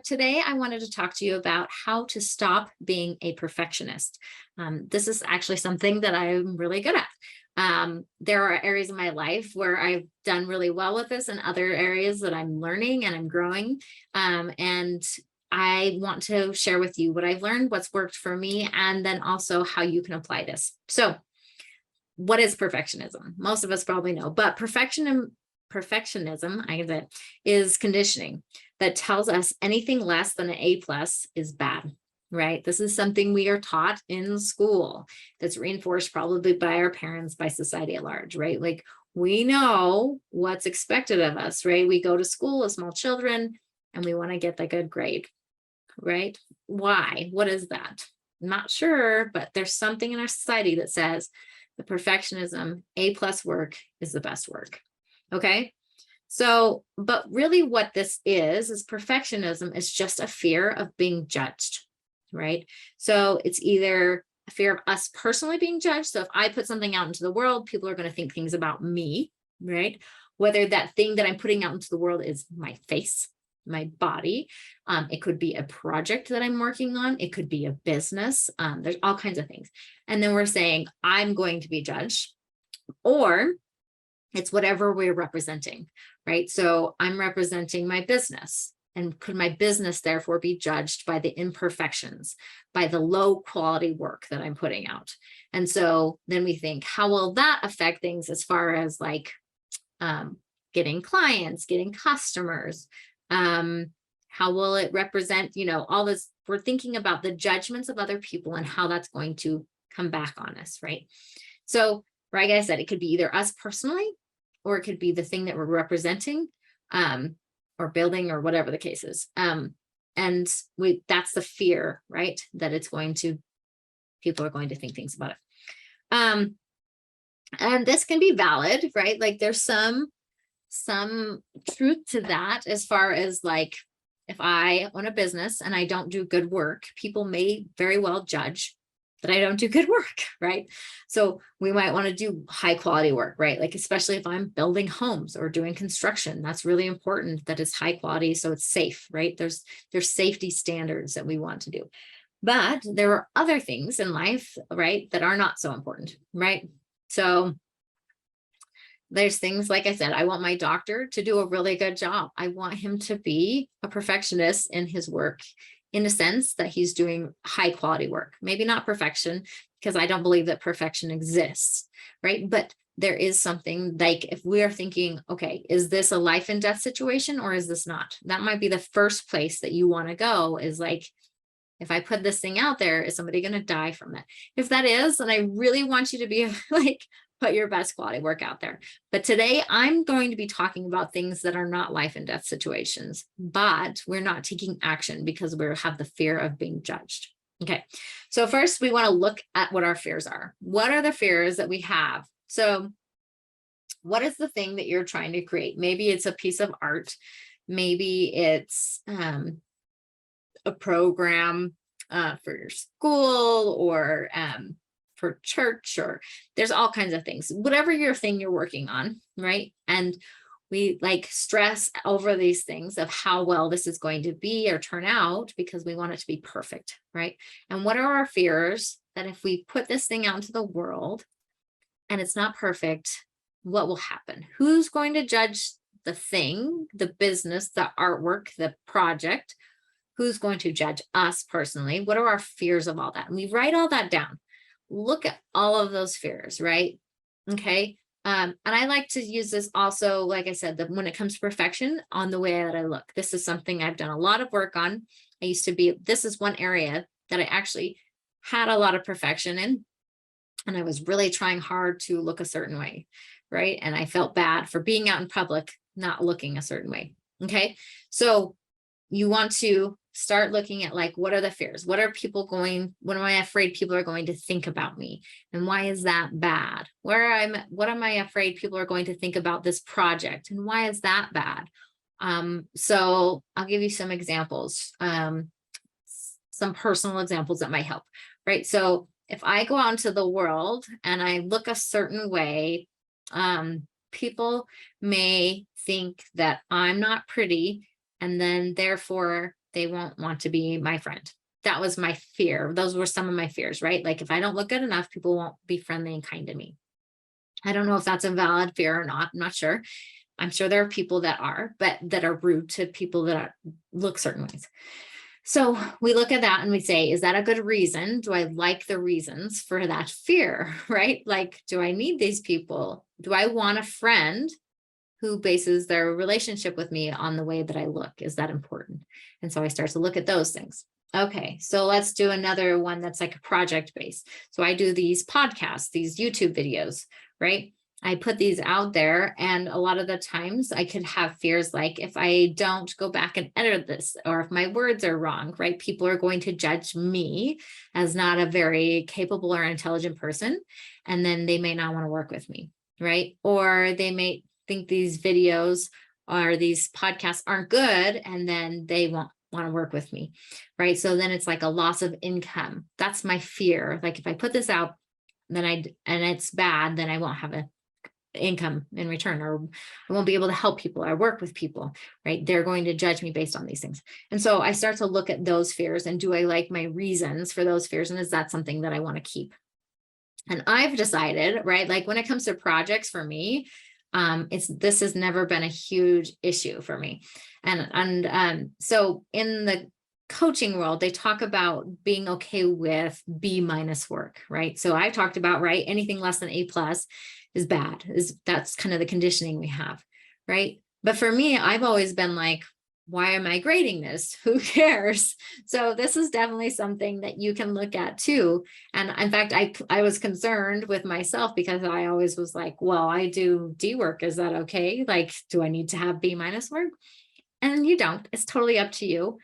today I wanted to talk to you about how to stop being a perfectionist. This is actually something that I'm really good at. There are areas in my life where I've done really well with this, and other areas that I'm learning and I'm growing. And I want to share with you what I've learned, what's worked for me, and then also how you can apply this. So, what is perfectionism? Most of us probably know, but perfectionism, I said, is conditioning that tells us anything less than an A plus is bad, right? This is something we are taught in school that's reinforced probably by our parents, by society at large, right? Like we know what's expected of us, right? We go to school as small children and we want to get the good grade, right? Why? What is that? I'm not sure, but there's something in our society that says the perfectionism, A plus work is the best work. Okay. So, but really what this is perfectionism is just a fear of being judged, right? So it's either a fear of us personally being judged. So if I put something out into the world, people are going to think things about me, right? Whether that thing that I'm putting out into the world is my face, my body. It could be a project that I'm working on. It could be a business. There's all kinds of things. And then we're saying, I'm going to be judged, or it's whatever we're representing, right? So I'm representing my business. And could my business therefore be judged by the imperfections, by the low quality work that I'm putting out? And so then we think, how will that affect things as far as like getting clients, getting customers? How will it represent, all this? We're thinking about the judgments of other people and how that's going to come back on us, right? So, like I said, it could be either us personally, or it could be the thing that we're representing, or building, or whatever the case is. And that's the fear, right? That people are going to think things about it. And this can be valid, right? Like there's some truth to that, as far as like, if I own a business and I don't do good work, people may very well judge that I don't do good work, right? So we might want to do high quality work, right? Like, especially if I'm building homes or doing construction, that's really important that it's high quality. So it's safe, right? There's safety standards that we want to do. But there are other things in life, right, that are not so important, right? So there's things, like I said, I want my doctor to do a really good job. I want him to be a perfectionist in his work, in a sense that he's doing high quality work, maybe not perfection, because I don't believe that perfection exists, right? But there is something like, if we are thinking, okay, is this a life and death situation, or is this not? That might be the first place that you want to go, is like, if I put this thing out there, is somebody going to die from it? If that is, then I really want you to be like, put your best quality work out there. But today I'm going to be talking about things that are not life and death situations, but we're not taking action because we have the fear of being judged. Okay. So first we want to look at what our fears are. What are the fears that we have? So what is the thing that you're trying to create? Maybe it's a piece of art. Maybe it's a program for your school, or for church, or there's all kinds of things, whatever your thing you're working on, right? And we like stress over these things of how well this is going to be or turn out, because we want it to be perfect, right? And what are our fears that if we put this thing out into the world and it's not perfect, what will happen? Who's going to judge the thing, the business, the artwork, the project? Who's going to judge us personally? What are our fears of all that? And we write all that down. Look at all of those fears, right? Okay. And I like to use this also, like I said, that when it comes to perfection, on the way that I look. This is something I've done a lot of work on. This is one area that I actually had a lot of perfection in. And I was really trying hard to look a certain way, right? And I felt bad for being out in public, not looking a certain way. Okay. So you want to start looking at, like, what are the fears? What am I afraid people are going to think about me? And why is that bad? What am I afraid people are going to think about this project? And why is that bad? So I'll give you some examples, some personal examples that might help, right? So if I go out into the world and I look a certain way, people may think that I'm not pretty, and then therefore they won't want to be my friend. That was my fear. Those were some of my fears, right? Like if I don't look good enough, people won't be friendly and kind to me. I don't know if that's a valid fear or not. I'm not sure. I'm sure there are people that are, but that are rude to people that look certain ways. So we look at that and we say, is that a good reason? Do I like the reasons for that fear, right? Like, do I need these people? Do I want a friend who bases their relationship with me on the way that I look? Is that important? And so I start to look at those things. Okay, so let's do another one that's like a project based. So I do these podcasts, these YouTube videos, right? I put these out there, and a lot of the times I could have fears like, if I don't go back and edit this, or if my words are wrong, right? People are going to judge me as not a very capable or intelligent person, and then they may not want to work with me, right? Or they may think these videos or these podcasts aren't good, and then they won't want to work with me, right? So then it's like a loss of income. That's my fear. Like if I put this out, then and it's bad, then I won't have a income in return, or I won't be able to help people or work with people, right? They're going to judge me based on these things. And so I start to look at those fears, and do I like my reasons for those fears? And is that something that I want to keep? And I've decided, right, like when it comes to projects for me, this has never been a huge issue for me. And so in the coaching world, they talk about being okay with B- work, right? So I talked about, right, anything less than A+ is bad. That's kind of the conditioning we have, right? But for me, I've always been like, why am I grading this? Who cares? So this is definitely something that you can look at too. And in fact, I was concerned with myself, because I always was like, well, I do D work. Is that okay? Like, do I need to have B- work? And you don't. It's totally up to you.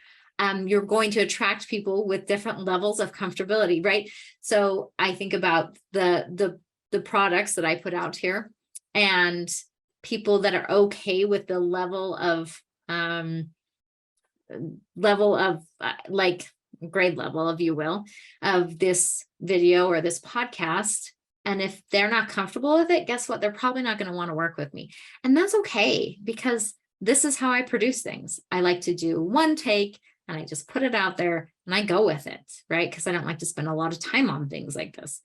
You're going to attract people with different levels of comfortability, right? So I think about the products that I put out here, and people that are okay with the level of like grade level, if you will, of this video or this podcast. And if they're not comfortable with it, guess what? They're probably not going to want to work with me. And that's okay, because this is how I produce things. I like to do one take, and I just put it out there and I go with it, right? Because I don't like to spend a lot of time on things like this.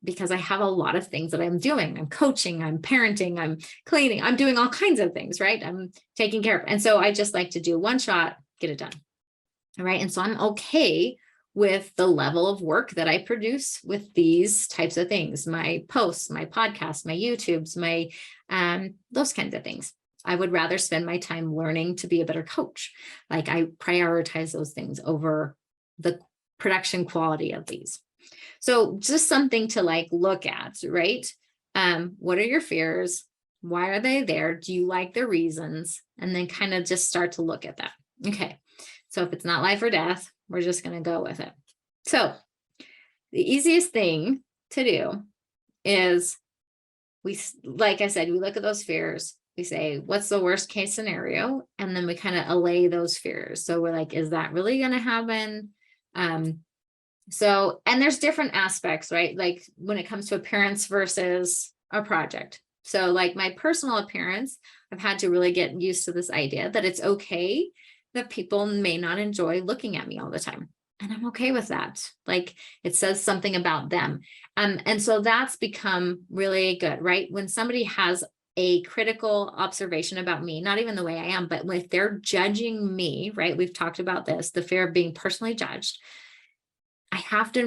Because I have a lot of things that I'm doing. I'm coaching, I'm parenting, I'm cleaning, I'm doing all kinds of things, right? I'm taking care of. And so I just like to do one shot, get it done. All right. And so I'm okay with the level of work that I produce with these types of things, my posts, my podcasts, my YouTubes, my those kinds of things. I would rather spend my time learning to be a better coach. Like I prioritize those things over the production quality of these. So just something to like look at, right? What are your fears? Why are they there? Do you like the reasons? And then kind of just start to look at that. Okay. So if it's not life or death, we're just going to go with it. So the easiest thing to do is like I said, we look at those fears. We say, what's the worst case scenario? And then we kind of allay those fears. So we're like, is that really going to happen? So, and there's different aspects, right? Like when it comes to appearance versus a project. So like my personal appearance, I've had to really get used to this idea that it's okay that people may not enjoy looking at me all the time. And I'm okay with that. Like it says something about them. And so that's become really good, right? When somebody has a critical observation about me, not even the way I am, but if they're judging me, right? We've talked about this, the fear of being personally judged. I have to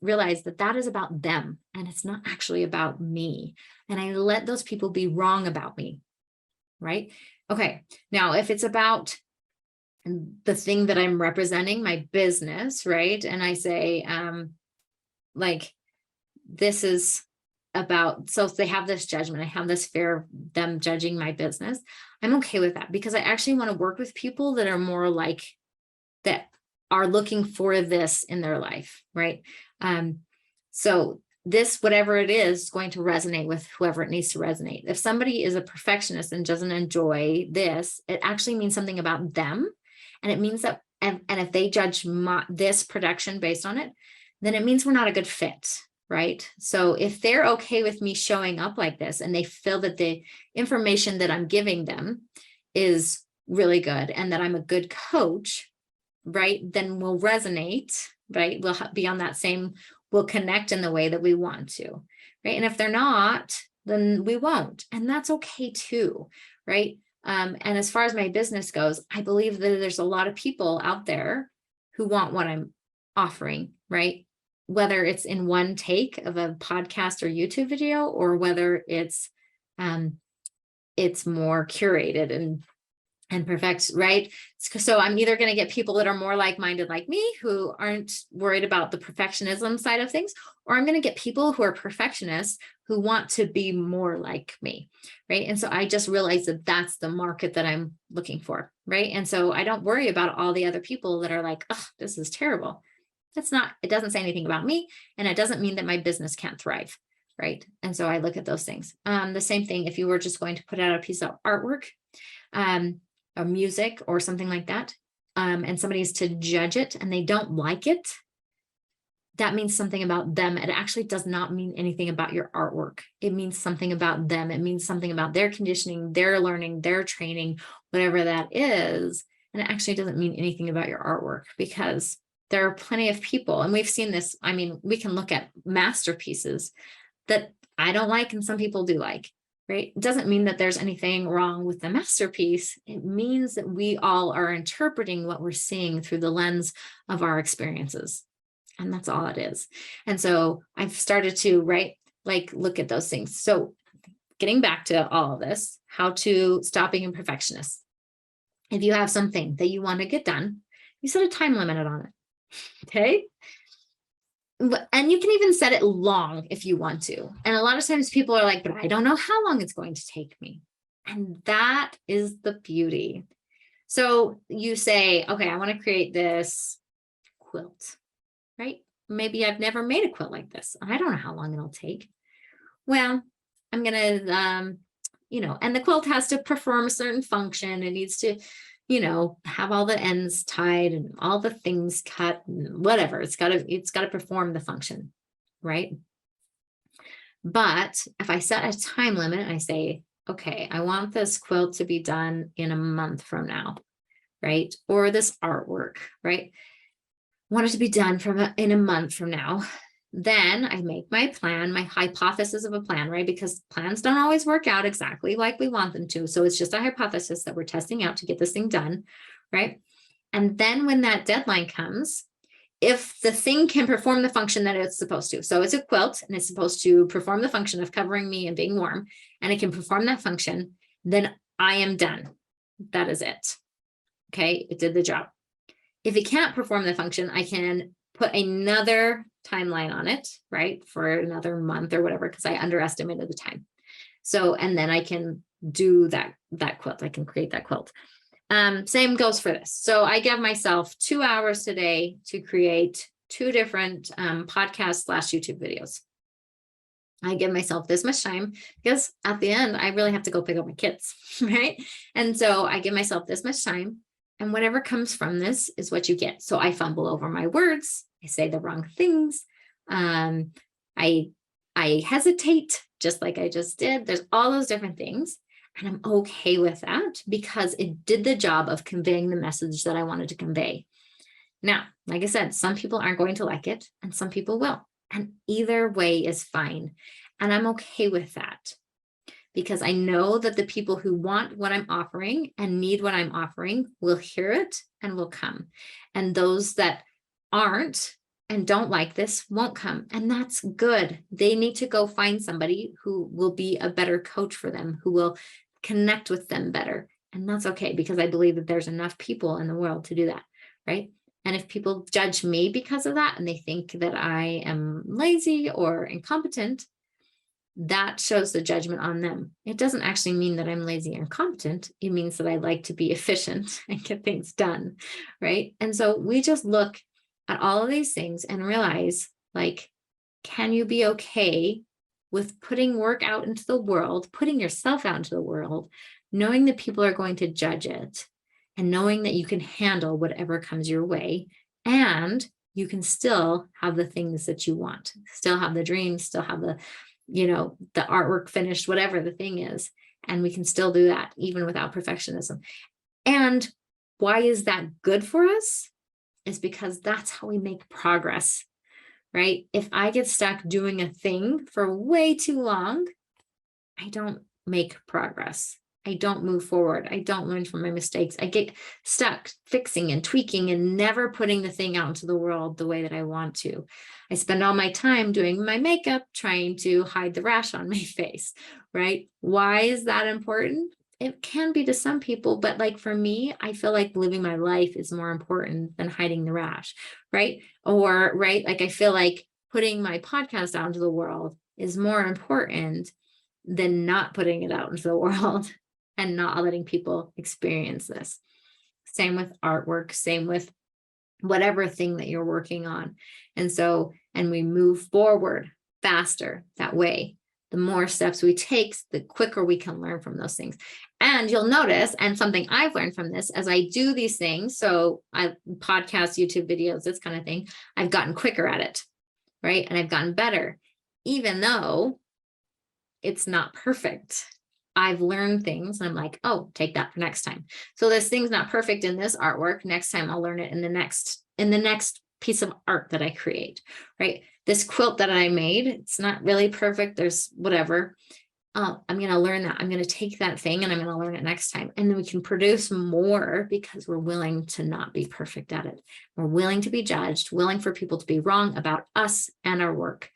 realize that that is about them, and it's not actually about me. And I let those people be wrong about me, right? Okay, now if it's about the thing that I'm representing, my business, right? And I say, like, this is about, so if they have this judgment, I have this fear of them judging my business, I'm okay with that, because I actually want to work with people that are more like, that are looking for this in their life, right? So this, whatever it is going to resonate with whoever it needs to resonate. If somebody is a perfectionist and doesn't enjoy this, it actually means something about them. And it means that, and if they judge this production based on it, then it means we're not a good fit, right? So if they're okay with me showing up like this, and they feel that the information that I'm giving them is really good and that I'm a good coach, right, then we'll resonate, right? We'll be on that same, we'll connect in the way that we want to, right? And if they're not, then we won't. And that's okay too, right? And as far as my business goes, I believe that there's a lot of people out there who want what I'm offering, right? Whether it's in one take of a podcast or YouTube video, or whether it's more curated and perfect, right? So I'm either going to get people that are more like-minded like me, who aren't worried about the perfectionism side of things, or I'm going to get people who are perfectionists who want to be more like me, right? And so I just realized that that's the market that I'm looking for, right? And so I don't worry about all the other people that are like, oh, this is terrible. That's not, it doesn't say anything about me, and it doesn't mean that my business can't thrive, right? And so I look at those things. The same thing if you were just going to put out a piece of artwork, or music or something like that, and somebody is to judge it and they don't like it, that means something about them. It actually does not mean anything about your artwork. It means something about them. It means something about their conditioning, their learning, their training, whatever that is. And it actually doesn't mean anything about your artwork, because there are plenty of people, and we've seen this. I mean, we can look at masterpieces that I don't like and some people do like, right? It doesn't mean that there's anything wrong with the masterpiece. It means that we all are interpreting what we're seeing through the lens of our experiences. And that's all it is. And so I've started to, right, like look at those things. So getting back to all of this, how to stop being a perfectionist. If you have something that you want to get done, you set a time limit on it. Okay. And you can even set it long if you want to. And a lot of times people are like, but I don't know how long it's going to take me. And that is the beauty. So you say, okay, I want to create this quilt, right? Maybe I've never made a quilt like this. I don't know how long it'll take. Well, I'm going to, and the quilt has to perform a certain function. It needs to, have all the ends tied and all the things cut and whatever. It's got to perform the function, right? But if I set a time limit and I say, okay, I want this quilt to be done in a month from now, right? Or this artwork, right? Want it to be done in a month from now. Then I make my plan, my hypothesis of a plan, right? Because plans don't always work out exactly like we want them to. So it's just a hypothesis that we're testing out to get this thing done, right? And then when that deadline comes, if the thing can perform the function that it's supposed to, so it's a quilt and it's supposed to perform the function of covering me and being warm, and it can perform that function, then I am done. That is it. Okay, it did the job. If it can't perform the function, I can put another timeline on it, right? For another month or whatever, because I underestimated the time. So, and then I can do that quilt. I can create that quilt. Same goes for this. So I give myself 2 hours today to create 2 different podcast / YouTube videos. I give myself this much time because at the end, I really have to go pick up my kids, right? And so I give myself this much time, and whatever comes from this is what you get. So I fumble over my words. I say the wrong things. I hesitate, just like I just did. There's all those different things. And I'm okay with that because it did the job of conveying the message that I wanted to convey. Now, like I said, some people aren't going to like it and some people will. And either way is fine. And I'm okay with that because I know that the people who want what I'm offering and need what I'm offering will hear it and will come. And those that aren't and don't like this won't come. And that's good. They need to go find somebody who will be a better coach for them, who will connect with them better. And that's okay, because I believe that there's enough people in the world to do that, right? And if people judge me because of that and they think that I am lazy or incompetent, that shows the judgment on them. It doesn't actually mean that I'm lazy or incompetent. It means that I like to be efficient and get things done, right? And so we just look at all of these things and realize, like, can you be okay with putting work out into the world, putting yourself out into the world, knowing that people are going to judge it, and knowing that you can handle whatever comes your way, and you can still have the things that you want, still have the dreams, still have the artwork finished, whatever the thing is. And we can still do that even without perfectionism. And why is that good for us? Is because that's how we make progress, right? If I get stuck doing a thing for way too long, I don't make progress. I don't move forward. I don't learn from my mistakes. I get stuck fixing and tweaking and never putting the thing out into the world the way that I want to. I spend all my time doing my makeup, trying to hide the rash on my face, right? Why is that important? It can be to some people, but like for me, I feel like living my life is more important than hiding the rash, right? Or, right, like I feel like putting my podcast out into the world is more important than not putting it out into the world and not letting people experience this. Same with artwork, same with whatever thing that you're working on. And so, and we move forward faster that way. The more steps we take, the quicker we can learn from those things. And you'll notice, and something I've learned from this as I do these things, so I podcast, YouTube videos, this kind of thing, I've gotten quicker at it, right? And I've gotten better, even though it's not perfect. I've learned things and I'm like, oh, take that for next time. So this thing's not perfect in this artwork. Next time I'll learn it in the next piece of art that I create, right? This quilt that I made, it's not really perfect. There's whatever. I'm going to learn that. I'm going to take that thing and I'm going to learn it next time. And then we can produce more because we're willing to not be perfect at it. We're willing to be judged, willing for people to be wrong about us and our work.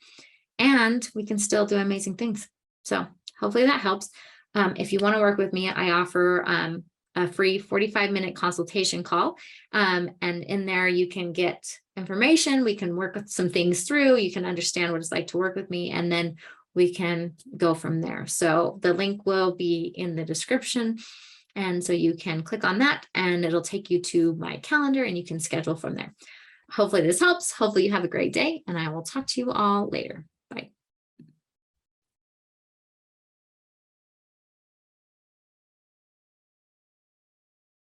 And we can still do amazing things. So hopefully that helps. If you want to work with me, I offer a free 45-minute consultation call. And in there, you can get information. We can work with some things through. You can understand what it's like to work with me. And then we can go from there. So the link will be in the description. And so you can click on that and it'll take you to my calendar and you can schedule from there. Hopefully this helps. Hopefully you have a great day and I will talk to you all later.